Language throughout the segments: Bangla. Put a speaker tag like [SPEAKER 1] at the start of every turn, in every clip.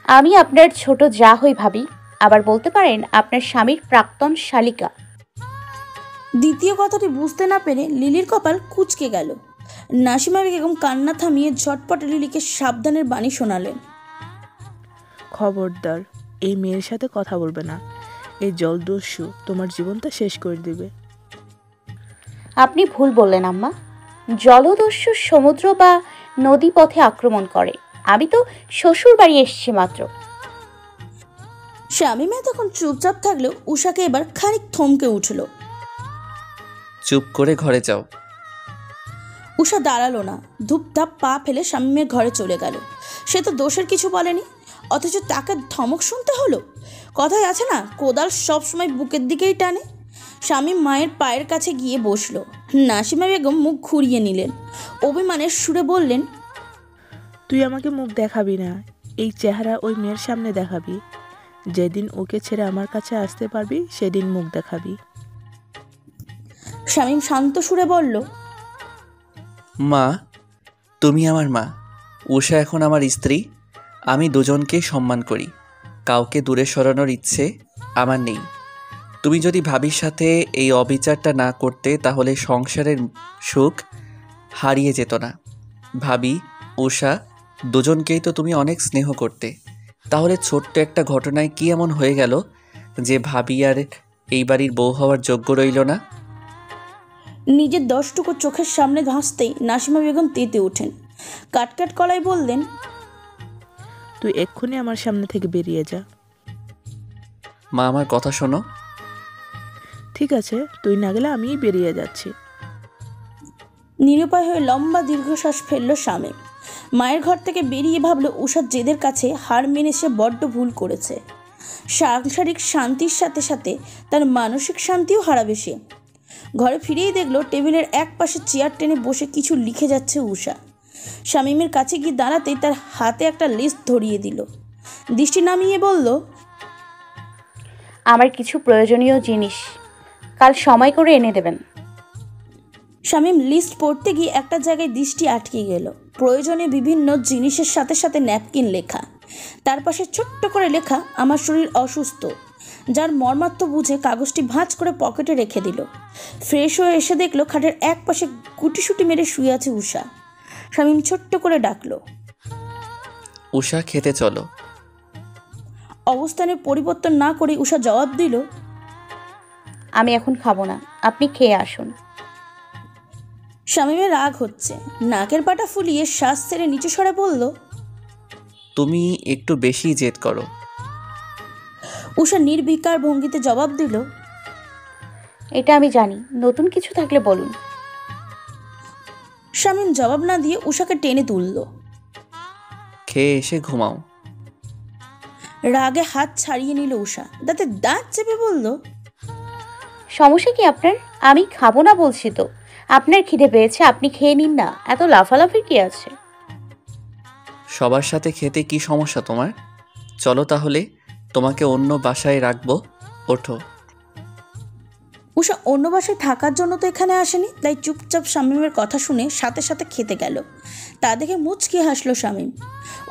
[SPEAKER 1] আমি আপনার ছোট যা হই ভাবি, আবার বলতে পারেন আপনার স্বামীর প্রাক্তন শালিকা।
[SPEAKER 2] দ্বিতীয় কথাটি বুঝতে না পেরে লিলির কপাল কুঁচকে গেল। নাসিমা বেগম কান্না থামিয়ে ঝটপট লিলিকে সাবধানের বাণী শোনালেন।
[SPEAKER 3] খবরদার এই মেয়ের সাথে কথা বলবে না। এই জলদস্যু তোমার জীবনটা শেষ করে দিবে।
[SPEAKER 1] আপনি ভুল বললেন আম্মা। জলদস্যু সমুদ্র বা নদী পথে আক্রমণ করে, আমি তো শ্বশুর বাড়ি এসেছি মাত্র।
[SPEAKER 2] শামীমা তখন চুপচাপ থাকলেও উষাকে এবার খানিক থমকে উঠল।
[SPEAKER 4] চুপ করে ঘরে যাও।
[SPEAKER 2] উষা দাঁড়ালো না, ধূপধাপ পা ফেলে শামীমের ঘরে চলে গেল। সে তো দোষের কিছু বলেনি, অথচ তাকে ধমক শুনতে হলো। কথায় আছে না, কোদাল সবসময় বুকের দিকেই টানে। শামীম মায়ের পায়ের কাছে গিয়ে বসল। নাসিমা বেগম মুখ ঘুরিয়ে নিলেন, অভিমানের সুরে বললেন,
[SPEAKER 3] তুই আমাকে মুখ দেখাবি না। এই চেহারা ওই মেয়ের সামনে দেখাবি। যেদিন ওকে ছেড়ে আমার কাছে আসতে পারবি সেদিন মুখ দেখাবি।
[SPEAKER 2] শামীম শান্ত সুরে বলল,
[SPEAKER 4] মা, তুমি আমার মা, উষা এখন আমার স্ত্রী। আমি দুজনকেই সম্মান করি, কাউকে দূরে সরানোর ইচ্ছে আমার নেই। তুমি যদি ভাবির সাথে এই অবিচারটা না করতে তাহলে সংসারের সুখ হারিয়ে যেত না। ভাবি, উষা দুজনকেই তো তুমি অনেক স্নেহ করতে, তাহলে ছোট্ট একটা ঘটনায় কি এমন হয়ে গেল যে ভাবি আর এই বাড়ির বউ হওয়ার যোগ্য রইল না?
[SPEAKER 2] নিজের দশটুকু চোখের সামনে ভাসতেই নাসিমা বেগম তেতে ওঠেন। কাটকাট গলায় বললেন,
[SPEAKER 3] তুই এক্ষুনি আমার সামনে থেকে বেরিয়ে যা।
[SPEAKER 4] মা, আমার কথা শোনো।
[SPEAKER 3] ঠিক আছে, তুই না গেলে আমিই বেরিয়ে যাচ্ছি।
[SPEAKER 2] নিরুপায় হয়ে লম্বা দীর্ঘশ্বাস ফেলল শামীম। মায়ের ঘর থেকে বেরিয়ে ভাবল উষার জেদের কাছে হার মেনে সে বড্ড ভুল করেছে। সাংসারিক শান্তির সাথে সাথে তার মানসিক শান্তিও হারাবে সে। ঘরে ফিরেই দেখল টেবিলের এক পাশে চেয়ার টেনে বসে কিছু লিখে যাচ্ছে উষা। শামীমের কাছে গিয়ে দাঁড়াতেই তার হাতে একটা লিস্ট ধরিয়ে দিল। দৃষ্টি নামিয়ে বলল,
[SPEAKER 1] আমার কিছু প্রয়োজনীয় জিনিস কাল সময় করে এনে দেবেন।
[SPEAKER 2] শামীম লিস্ট পড়তে গিয়ে একটা জায়গায় দৃষ্টি আটকে গেল। প্রয়োজনীয় বিভিন্ন জিনিসের সাথে সাথে ন্যাপকিন লেখা, তার পাশে ছোট্ট করে লেখা আমার শরীর অসুস্থ, যার মর্মার্থ বুঝে কাগজটি ভাঁজ করে পকেটে রেখে দিল। ফ্রেশ হয়ে এসে দেখলো খাটের এক পাশে গুটিসুটি মেরে শুয়ে আছে উষা। শামীম ছোট্ট করে ডাকলো,
[SPEAKER 4] উষা, খেতে চলো।
[SPEAKER 2] অবস্থানের পরিবর্তন না করে উষা জবাব দিল,
[SPEAKER 1] আমি এখন খাবো না, আপনি খেয়ে আসুন।
[SPEAKER 2] শামীমের রাগ হচ্ছে, নাকের পাটা ফুলিয়ে শ্বাস ছেড়ে নিচু স্বরে বলল,
[SPEAKER 4] তুমি একটু বেশি জেদ করো।
[SPEAKER 2] উষা নির্বিকার ভঙ্গিতে জবাব দিল,
[SPEAKER 1] এটা আমি জানি, নতুন কিছু থাকলে বলুন।
[SPEAKER 2] শামীম জবাব না দিয়ে উষাকে টেনে তুলল।
[SPEAKER 4] খেয়ে এসে ঘুমাও।
[SPEAKER 2] রাগে হাত ছাড়িয়ে নিল উষা, দাঁতে দাঁত চেপে বলল,
[SPEAKER 1] সমস্যা কি আপনার? আমি খাবো না বলছি তো। আপনার খিদে পেয়েছে, আপনি খেয়ে নিন না, এত লাফালাফির কি আছে?
[SPEAKER 4] সবার সাথে খেতে কি সমস্যা তোমার? চলো তাহলে, তোমাকে অন্য বাসায় রাখবো, ওঠো।
[SPEAKER 2] উষা অন্য বাসায় থাকার জন্য তো এখানে আসেনি, তাই চুপচাপ শামীমের কথা শুনে সাথে সাথে খেতে গেল। তা দেখে মুচকি হাসলো শামীম।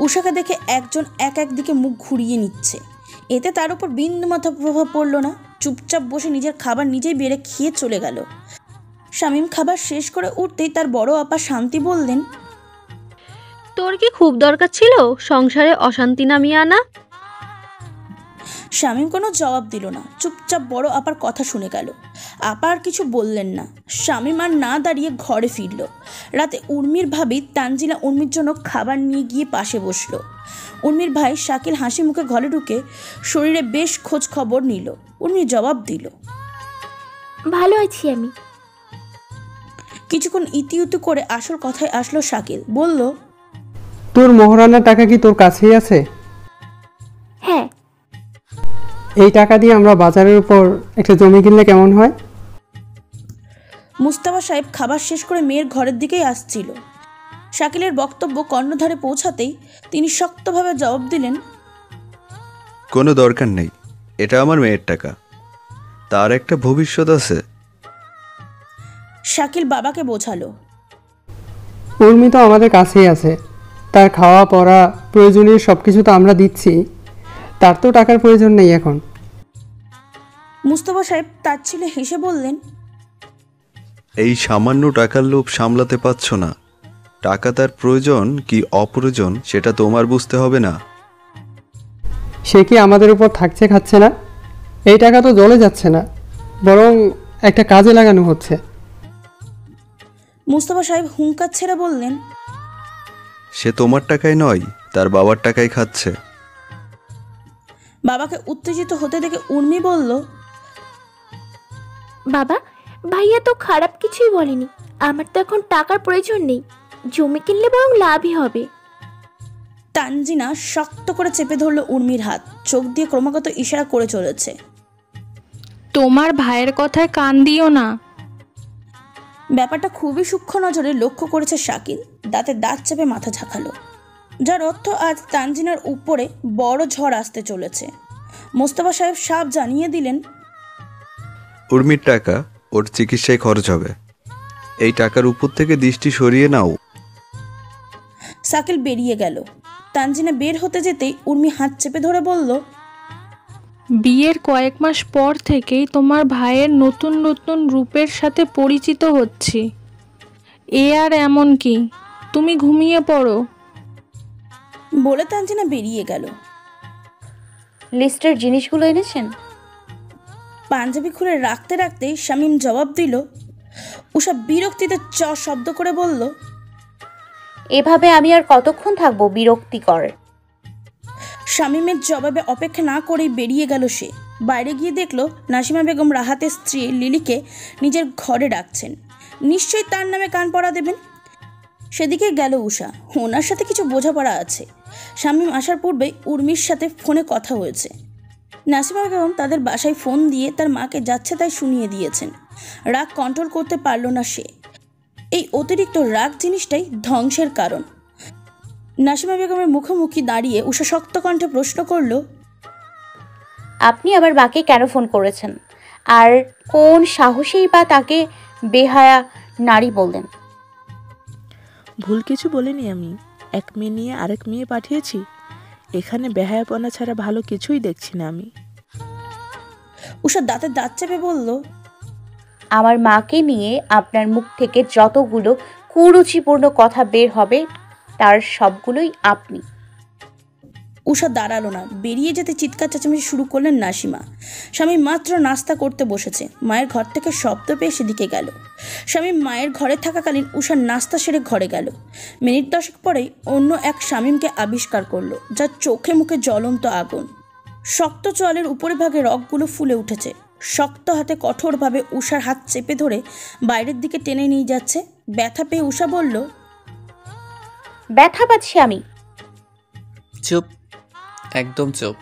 [SPEAKER 2] উষাকে দেখে একজন এক একদিকে মুখ ঘুরিয়ে নিচ্ছে, এতে তার উপর বিন্দুমাত্র প্রভাব পড়ল না। চুপচাপ বসে নিজের খাবার নিজেই বেড়ে খেয়ে চলে গেল। শামীম খাবার শেষ করে উঠতেই তার বড় আপা শান্তি বললেন,
[SPEAKER 5] তোর কি খুব দরকার ছিল সংসারে অশান্তি নামিয়ে আনা?
[SPEAKER 2] শামীম কোনো জবাব দিল না, চুপচাপ বড় আপার কথা শুনে গেল। আপা আর কিছু বললেন না। শামীম আর না দাঁড়িয়ে ঘরে ফিরল। রাতে উর্মির ভাবি তানজিলা উর্মির জন্য খাবার নিয়ে গিয়ে পাশে বসল। উর্মির ভাই শাকিল হাসি মুখে ঘরে ঢুকে শরীরে বেশ খোঁজ খবর নিল। উর্মি জবাব দিল,
[SPEAKER 6] ভালো আছি আমি।
[SPEAKER 2] কিছুক্ষণ ইতিউতি করে আসল কথায় আসলো শাকিল, বলল,
[SPEAKER 7] তোর মোহরানার টাকা কি তোর কাছেই আছে?
[SPEAKER 6] হ্যাঁ।
[SPEAKER 7] এই টাকা দিয়ে আমরা বাজারের উপর একটা জমি কিনলে কেমন হয়?
[SPEAKER 2] মুস্তাফা সাহেব খাবার শেষ করে মেয়ের ঘরের দিকেই আসছিল। শাকিলের বক্তব্য কর্ণধারে পৌঁছাতেই তিনি শক্তভাবে জবাব দিলেন,
[SPEAKER 8] কোনো দরকার নেই, এটা আমার মেয়ের টাকা, তার একটা ভবিষ্যৎ আছে।
[SPEAKER 2] শাকিল বাবাকে বোঝালো,
[SPEAKER 7] উর্মি তো আমাদের কাছেই আছে, তার খাওয়া পড়া প্রয়োজনীয় সব কিছু তো আমরা দিচ্ছি, তার তো টাকার প্রয়োজন নেই এখন।
[SPEAKER 2] মুস্তফা সাহেব তাচ্ছিল্যে হেসে বললেন,
[SPEAKER 8] এই সামান্য টাকার লোভ সামলাতে পারছ না। টাকা তার প্রয়োজন কি অপ্রয়োজন সেটা তোমার বুঝতে হবে না।
[SPEAKER 7] সে কি আমাদের উপর থাকছে খাচ্ছে না? এই টাকা তো জলে যাচ্ছে না, বরং একটা কাজে লাগানো হচ্ছে।
[SPEAKER 2] মুস্তফা সাহেব হুঙ্কার ছেড়ে বললেন,
[SPEAKER 8] সে তোমার টাকায় নয়, তার বাবার টাকায় খাচ্ছে।
[SPEAKER 2] বাবাকে উত্তেজিত হতে দেখে উর্মি বলল,
[SPEAKER 6] বাবা, ভাইয়া তো খারাপ কিছুই বলেনি। আমার তো এখন টাকার প্রয়োজন নেই, জমি কিনলে বরং লাভই হবে।
[SPEAKER 2] তানজিনা শক্ত করে চেপে ধরল উর্মির হাত, চোখ দিয়ে ক্রমাগত ইশারা করে চলেছে।
[SPEAKER 5] তোমার ভাইয়ের কথায় কান দিও না।
[SPEAKER 2] ব্যাপারটা খুবই সূক্ষ্ম নজরে লক্ষ্য করেছে শাকিল, দাঁতে দাঁত চেপে মাথা ঝাঁকালো, যার অর্থ আজ তানজিনার উপরে বড় ঝড় আসতে চলেছে। মোস্তফা সাহেব সাপ জানিয়ে দিলেন,
[SPEAKER 8] উর্মির টাকা ওর চিকিৎসায় খরচ হবে, এই টাকার উপর থেকে দৃষ্টি সরিয়ে নাও।
[SPEAKER 2] শাকিল বেরিয়ে গেল। তানজিনা বের হতে যেতেই উর্মি হাত চেপে ধরে বলল,
[SPEAKER 5] বিয়ের কয়েক মাস পর থেকেই তোমার ভাইয়ের নতুন নতুন রূপের সাথে পরিচিত হচ্ছি। এ আর এমন কি, তুমি ঘুমিয়ে পড়ো।
[SPEAKER 2] বলে তানজিনা বেরিয়ে গেল।
[SPEAKER 1] লিস্টের জিনিসগুলো এনেছেন?
[SPEAKER 2] পাঞ্জাবি খুলে রাখতে রাখতেই শামীম জবাব দিল। উষা বিরক্তিতে চ শব্দ করে বলল,
[SPEAKER 1] এভাবে আমি আর কতক্ষণ থাকবো? বিরক্তিকর।
[SPEAKER 2] শামীমের জবাবে অপেক্ষা না করেই বেরিয়ে গেল সে। বাইরে গিয়ে দেখলো নাসিমা বেগম রাহাতের স্ত্রী লিলিকে নিজের ঘরে ডাকছেন, নিশ্চয়ই তার নামে কান পড়া দেবেন। সেদিকে গেল উষা, ওনার সাথে কিছু বোঝাপড়া আছে। শামীম আসার পূর্বেই উর্মির সাথে ফোনে কথা হয়েছে। নাসিমা বেগম তাদের বাসায় ফোন দিয়ে তার মাকে যাচ্ছে তাই শুনিয়ে দিয়েছেন। রাগ কন্ট্রোল করতে পারল না সে। এই অতিরিক্ত রাগ জিনিসটাই ধ্বংসের কারণ। নাসিমা বেগমের মুখোমুখি দাঁড়িয়ে উষা শক্ত কণ্ঠে প্রশ্ন করল,
[SPEAKER 1] আপনি আমার মাকে কেন ফোন করেছেন? আর কোন সাহসেই বা তাকে বেহায়া নারী বললেন?
[SPEAKER 3] ভুল কিছু বলিনি আমি। এক মেয়ে নিয়ে আরেক মেয়ে পাঠিয়েছি। এখানে বেহায়াপনা ছাড়া ভালো কিছুই দেখছি না আমি।
[SPEAKER 2] উষা দাঁতে দাঁত চেপে বলল,
[SPEAKER 1] আমার মাকে নিয়ে আপনার মুখ থেকে যতগুলো কুরুচিপূর্ণ কথা বের হবে তার সবগুলোই আপনি।
[SPEAKER 2] উষা দাঁড়ালো না, বেরিয়ে যেতে চিৎকার চেঁচামেচি শুরু করলেন নাসিমা। স্বামী মাত্র নাস্তা করতে বসেছে, মায়ের ঘর থেকে শব্দ পেয়ে সেদিকে গেল। স্বামী মায়ের ঘরে থাকাকালীন উষার নাস্তা সেরে ঘরে গেল। মিনিট 10 পরেই অন্য এক শামীমকে আবিষ্কার করলো, যার চোখে মুখে জ্বলন্ত আগুন। শক্ত চোয়ালের উপরিভাগে রগগুলো ফুলে উঠেছে। শক্ত হাতে কঠোরভাবে উষার হাত চেপে ধরে বাইরের দিকে টেনে নিয়ে যাচ্ছে। ব্যথা পেয়ে উষা বলল,
[SPEAKER 1] ব্যথা পাচ্ছি আমি।
[SPEAKER 4] চুপ, একদম চুপ।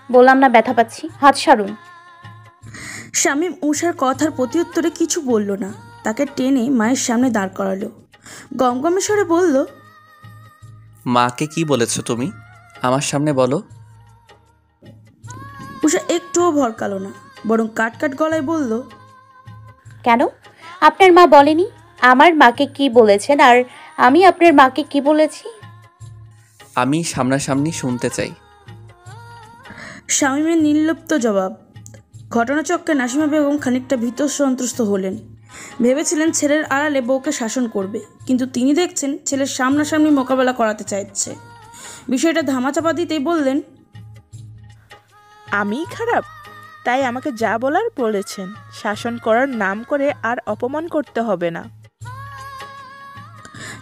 [SPEAKER 1] বললাম না ব্যথা পাচ্ছি, হাত সারুন।
[SPEAKER 2] শামীম উষার কথার প্রত্যুত্তরে কিছু বলল না, তাকে টেনে মায়ের সামনে দাঁড় করালো। গমগমে স্বরে বলল,
[SPEAKER 4] মাকে কি বলেছো তুমি? আমার সামনে বলো।
[SPEAKER 2] উষা একটুও ভরকালো না, বরং কাট কাট গলায় বলল,
[SPEAKER 1] কেন? আপনার মা বলেনি আমার মাকে কি বলেছেন আর আমি আপনার মাকে কি বলেছি?
[SPEAKER 4] আমি সামনাসামনি শুনতে চাই।
[SPEAKER 2] শামীমের নির্লিপ্ত জবাব। ঘটনাচক্রে নাসিমা বেগম খানিকটা ভীত সন্ত্রস্ত হলেন। ভেবেছিলেন ছেলের আড়ালে বউকে শাসন করবে, কিন্তু তিনি দেখছেন ছেলের সামনাসামনি মোকাবেলা করাতে চাইছে। বিষয়টা ধামাচাপা দিতেই বললেন,
[SPEAKER 3] আমিই খারাপ? তাই আমাকে যা বলার বলেছেন। শাসন করার নাম করে আর অপমান করতে হবে না।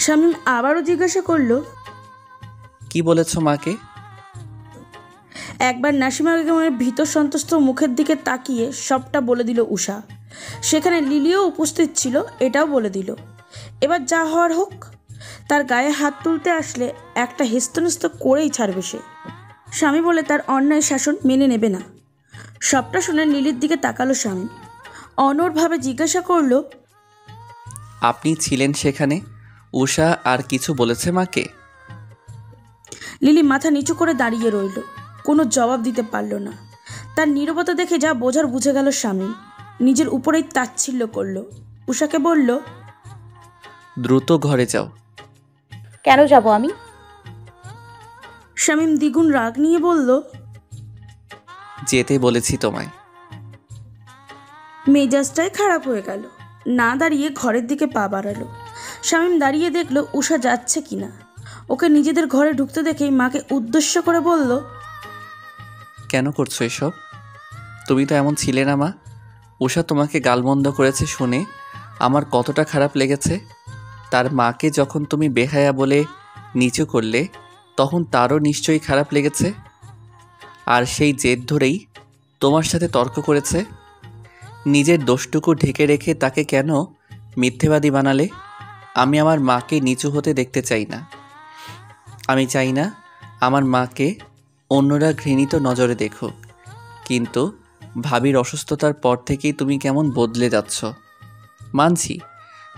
[SPEAKER 2] শামীম আবারও জিজ্ঞাসা করল,
[SPEAKER 4] কি বলেছো মাকে?
[SPEAKER 2] একবার নাসিমা বেগমের ভীত সন্ত্রস্ত মুখের দিকে তাকিয়ে সবটা বলে দিল উষা। সেখানে লিলিও উপস্থিত ছিল, এটাও বলে দিল। এবার যা হওয়ার হোক। তার গায়ে হাত তুলতে আসলে একটা হেস্তনেস্ত করেই ছাড়বে সে। স্বামী বলে তার অন্যায় শাসন মেনে নেবে না। সবটা শুনে লিলির দিকে তাকালো স্বামী। অনড়ভাবে জিজ্ঞাসা করল,
[SPEAKER 4] আপনি ছিলেন সেখানে? উষা আর কিছু বলেছে মাকে?
[SPEAKER 2] লিলি মাথা নিচু করে দাঁড়িয়ে রইল, কোনো জবাব দিতে পারল না। তার নীরবতা দেখে যা বোঝার বুঝে গেল স্বামী। নিজের উপরেই তাচ্ছিল্য করল। উষাকে বলল,
[SPEAKER 4] দ্রুত ঘরে যাও।
[SPEAKER 1] কেন যাব আমি?
[SPEAKER 2] শামীম দ্বিগুণ রাগ নিয়ে বলল।
[SPEAKER 4] যেতে বলেছি তোমায়।
[SPEAKER 2] মেজাজটাই খারাপ হয়ে গেল। না দাঁড়িয়ে ঘরের দিকে পা বাড়ালো। শামীম দাঁড়িয়ে দেখলো উষা যাচ্ছে কিনা। ওকে নিজেদের ঘরে ঢুকতে দেখেই মাকে উদ্দেশ্য করে বলল,
[SPEAKER 4] কেন করছো এসব? তুমি তো এমন ছিলে না মা। উষা তোমাকে গালমন্দ করেছে শুনে আমার কতটা খারাপ লেগেছে। তার মাকে যখন তুমি বেহায়া বলে নিচু করলে তখন তারও নিশ্চয়ই খারাপ লেগেছে। আর সেই জেদ ধরেই তোমার সাথে তর্ক করেছে। নিজের দোষটুকু ঢেকে রেখে তাকে কেন মিথ্যেবাদী বানালে? আমি আমার মাকে নিচু হতে দেখতে চাই না। আমি চাই না আমার মাকে অন্যরা ঘৃণিত নজরে দেখুক। কিন্তু ভাবির অসুস্থতার পর থেকেই তুমি কেমন বদলে যাচ্ছ। মানছি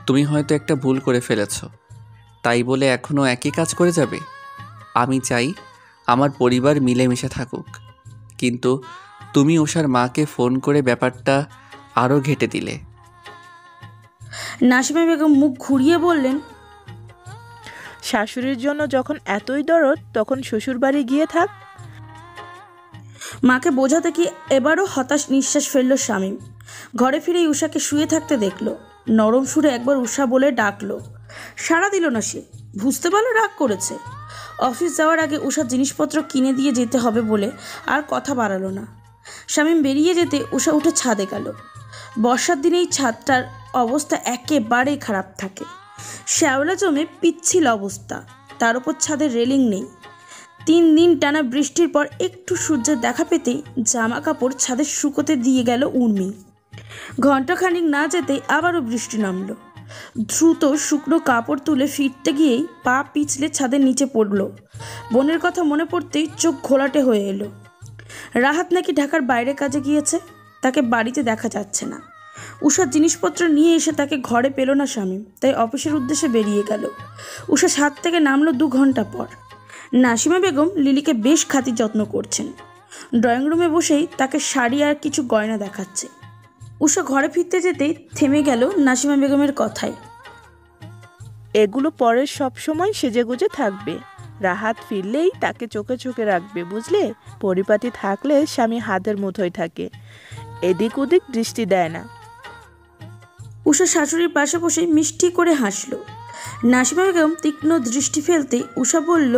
[SPEAKER 4] তুমি হয়তো একটা ভুল করে ফেলেছ, তাই বলে এখনও একই কাজ করে যাবে? আমি চাই আমার পরিবার মিলেমিশে থাকুক, কিন্তু তুমি উষার মাকে ফোন করে ব্যাপারটা আরও ঘেঁটে দিলে।
[SPEAKER 2] নাসিমা বেগম মুখ ঘুরিয়ে বললেন,
[SPEAKER 3] শাশুড়ির জন্য যখন এতই দরদ তখন শ্বশুর বাড়ি গিয়ে থাক।
[SPEAKER 2] মাকে বোঝাতে কি এবারও হতাশ নিঃশ্বাস ফেলল শামীম। ঘরে ফিরেই উষাকে শুয়ে থাকতে দেখলো। নরম সুরে একবার উষা বলে ডাকলো, সাড়া দিল না সে। বুঝতে পারলো রাগ করেছে। অফিস যাওয়ার আগে উষার জিনিসপত্র কিনে দিয়ে যেতে হবে বলে আর কথা বাড়ালো না। শামীম বেরিয়ে যেতে উষা উঠে ছাদে গেল। বর্ষার দিনেই ছাদটার অবস্থা একেবারেই খারাপ থাকে। শ্যাওলা জমে পিচ্ছিল অবস্থা। তার উপর ছাদের রেলিং নেই। 3 দিন টানা বৃষ্টির পর একটু সূর্যের দেখা পেতেই জামা কাপড় ছাদে শুকোতে দিয়ে গেল উর্মি। ঘণ্টাখানিক না যেতেই আবারও বৃষ্টি নামলো। দ্রুত শুকনো কাপড় তুলে ফিরতে গিয়েই পা পিছলে ছাদের নিচে পড়ল। বোনের কথা মনে পড়তেই চোখ ঘোলাটে হয়ে এলো। রাহাত নাকি ঢাকার বাইরে কাজে গিয়েছে, তাকে বাড়িতে দেখা যাচ্ছে না। উষার জিনিসপত্র নিয়ে এসে তাকে ঘরে পেল না শামীম, তাই অফিসের উদ্দেশ্যে বেরিয়ে গেল। উষা ছাদ থেকে নামলো 2 ঘন্টা পর। নাসিমা বেগম লিলিকে বেশ খাতির যত্ন করছেন। ড্রয়িং রুমে বসেই তাকে শাড়ি আর কিছু গয়না দেখাচ্ছে। উষা ঘরে ফিরতে যেতেই থেমে গেল নাসিমা বেগমের কথায়,
[SPEAKER 3] এগুলো পরে সব সময় সেজেগুজে থাকবে। রাহাত ফিরলেই তাকে চোখে চোখে রাখবে, বুঝলে? পরিপাটি থাকলে স্বামী হাতের মুঠোয় থাকে, এদিক ওদিক দৃষ্টি দেয় না।
[SPEAKER 2] উষা শাশুড়ির পাশে বসে মিষ্টি করে হাসলো। নাসিমা বেগম তীক্ষ্ণ দৃষ্টি ফেলতেই উষা বলল,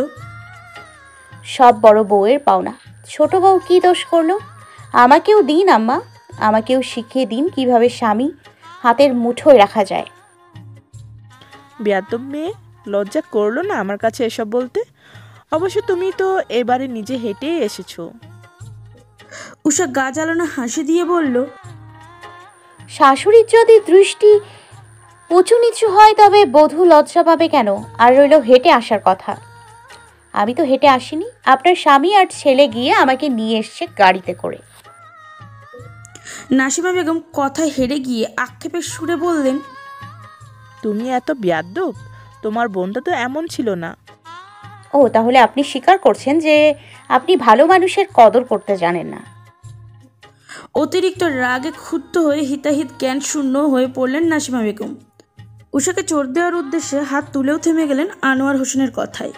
[SPEAKER 1] সব বড় বউয়ের পাওনা। ছোট বউ কি দোষ করলো? আমাকেও দিন আম্মা, আমাকেও শিখিয়ে দিন কিভাবে স্বামী হাতের মুঠোয় রাখা যায়।
[SPEAKER 3] বেয়াদব মেয়ে, লজ্জা করলো না আমার কাছে এসব বলতে? অবশ্য তুমি তো এবারে নিজে হেঁটেই এসেছো।
[SPEAKER 2] উষা গা জ্বালানো হাসি দিয়ে বলল,
[SPEAKER 1] শাশুড়ির যদি দৃষ্টি উঁচু নিচু হয় তবে বধূ লজ্জা পাবে কেন? আর রইল হেঁটে আসার কথা, আমি তো হেঁটে আসিনি, আপনার স্বামী আর ছেলে গিয়ে আমাকে নিয়ে এসছে গাড়িতে করে।
[SPEAKER 2] নাসিমা বেগম কথায় হেরে গিয়ে আক্ষেপের সুরে বললেন,
[SPEAKER 3] তুমি এত বেয়াদব? তোমার বোনটা তো এমন ছিল না।
[SPEAKER 1] ও, তাহলে আপনি স্বীকার করছেন যে আপনি ভালো মানুষের কদর করতে জানেন না।
[SPEAKER 2] অতিরিক্ত রাগে ক্ষুব্ধ হয়ে হিতাহিত জ্ঞান শূন্য হয়ে পড়লেন নাসিমা বেগম। উষাকে চোর দেওয়ার উদ্দেশ্যে হাত তুলেও থেমে গেলেন আনোয়ার হোসেনের কথায়।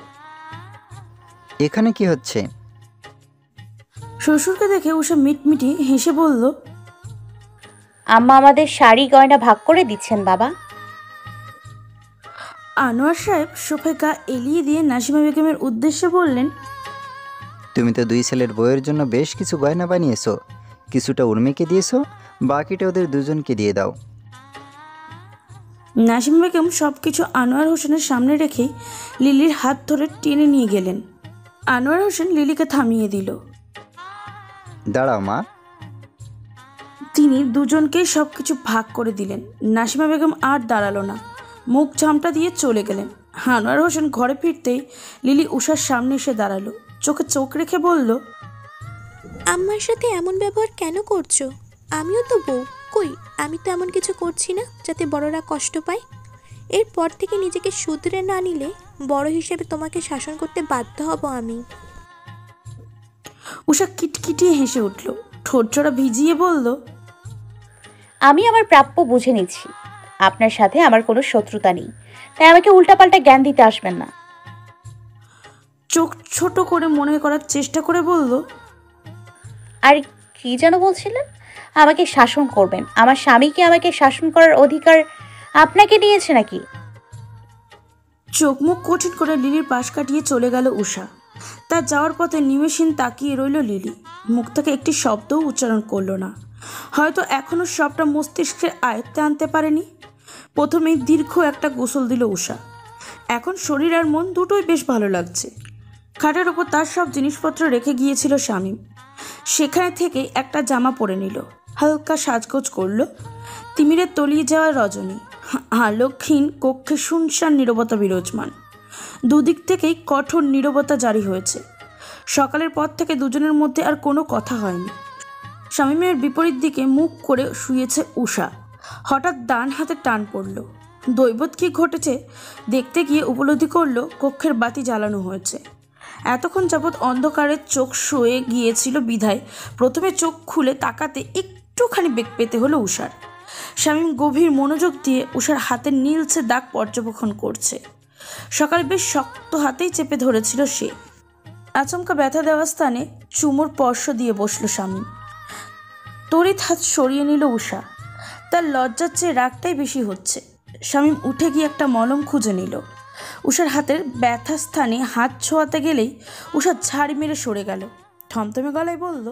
[SPEAKER 9] এখানে কি হচ্ছে?
[SPEAKER 2] শ্বশুরকে দেখে উষা মিটমিটি হেসে বলল,
[SPEAKER 1] আম্মা আমাদের শাড়ি গয়না ভাগ করে দিচ্ছেন বাবা।
[SPEAKER 2] আনোয়ার সাহেব সোফায় গা এলিয়ে দিয়ে নাসিমা বেগমের উদ্দেশ্যে বললেন,
[SPEAKER 9] তুমি তো 2 ছেলের বইয়ের জন্য বেশ কিছু গয়না বানিয়েছো। কিছুটা উর্মিকে দিয়েছো, বাকিটা ওদের দুজনকে দিয়ে দাও।
[SPEAKER 2] নাসিমা বেগম সব কিছু আনোয়ার হোসেনের সামনে রেখেই লিলির হাত ধরে টেনে নিয়ে গেলেন। আনোয়ার হোসেন লিলিকে থামিয়ে দিল।
[SPEAKER 9] দাঁড়াও মা।
[SPEAKER 2] তিনি দুজনকেই সব কিছু ভাগ করে দিলেন। নাসিমা বেগম আর দাঁড়ালো না, মুখ ঝামটা দিয়ে চলে গেলেন। আনোয়ার হোসেন ঘরে ফিরতেই লিলি উষার সামনে এসে দাঁড়ালো, চোখে চোখ রেখে বলল,
[SPEAKER 6] আমার সাথে এমন ব্যবহার কেন করছো? আমিও তো বউ, কই আমি তো এমন কিছু করছি না যাতে বড়রা কষ্ট পায়। এরপর থেকে নিজেকে শুধরে না নিলে বড় হিসেবে তোমাকে শাসন করতে বাধ্য হব আমি।
[SPEAKER 2] উষা কিটকিটিয়ে হেসে উঠল, ঠোঁটজোড়া ভিজিয়ে বলল,
[SPEAKER 1] আমি আমার প্রাপ্য বুঝে নিচ্ছি। আপনার সাথে আমার কোনো শত্রুতা নেই, তাই আমাকে উল্টাপাল্টা জ্ঞান দিতে আসবেন না।
[SPEAKER 2] চোখ ছোট করে মনে করার চেষ্টা করে বলল,
[SPEAKER 1] আর কি যেন বলছিলেন? আমাকে শাসন করবেন? আমার স্বামীকে আমাকে শাসন করার অধিকার আপনাকে দিয়েছে নাকি?
[SPEAKER 2] চোখ মুখ কঠিন করে লিলির পাশ কাটিয়ে চলে গেল উষা। তার যাওয়ার পথে নিমেষহীন তাকিয়ে রইল লিলি। মুখ থেকে একটি শব্দও উচ্চারণ করলো না। হয়তো এখনও সবটা মস্তিষ্কের আয়ত্তে আনতে পারেনি। প্রথমেই দীর্ঘ একটা গোসল দিল উষা। এখন শরীর আর মন দুটোই বেশ ভালো লাগছে। খাটের ওপর তার সব জিনিসপত্র রেখে গিয়েছিল শামীম। সেখানে থেকে একটা জামা পরে নিল, হালকা সাজগোজ করলো। তিমিরে তলিয়ে যাওয়া রজনী, আলোকহীন কক্ষে শুনশান নীরবতা বিরাজমান। দুদিক থেকেই কঠোর নীরবতা জারি হয়েছে। সকালের পর থেকে দুজনের মধ্যে আর কোনো কথা হয়নি। শামীমের বিপরীত দিকে মুখ করে শুয়েছে উষা। হঠাৎ ডান হাতে টান পড়ল। দৈবত কি ঘটেছে দেখতে গিয়ে উপলব্ধি করল কক্ষের বাতি জ্বালানো হয়েছে। এতক্ষণ যাবৎ অন্ধকারে চোখ শুয়ে গিয়েছিল বিধায় প্রথমে চোখ খুলে তাকাতে একটুখানি বেগ পেতে হলো উষার। শামীম গভীর মনোযোগ দিয়ে উষার হাতের নীলচে দাগ পর্যবেক্ষণ করছে। সকালে বেশ শক্ত হাতেই চেপে ধরেছিল সে। আচমকা ব্যথা দেওয়া স্থানে চুমুর স্পর্শ দিয়ে বসল শামীম। তড়িৎ হাত সরিয়ে নিল উষা। তার লজ্জার চেয়ে রাগটাই বেশি হচ্ছে। শামীম উঠে গিয়ে একটা মলম খুঁজে নিল। উষার হাতের ব্যথা স্থানে হাত ছোঁয়াতে গেলেই উষা ঝাড় মেরে সরে গেল। থমথমে গলায় বলল,